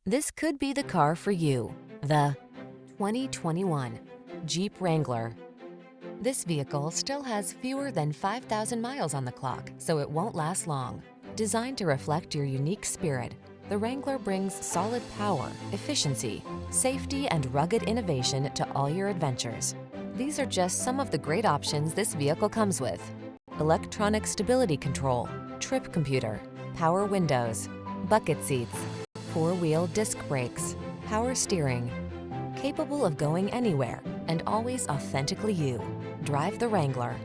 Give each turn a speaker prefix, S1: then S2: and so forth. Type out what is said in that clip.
S1: This could be the car for you. The 2021 Jeep Wrangler. This vehicle still has fewer than 5,000 miles on the clock, so it won't last long. Designed to reflect your unique spirit, the Wrangler brings solid power, efficiency, safety, and rugged innovation to all your adventures. These are just some of the great options this vehicle comes with: electronic stability control, trip computer, power windows, bucket seats, four-wheel disc brakes, power steering. Capable of going anywhere and always authentically you. Drive the Wrangler.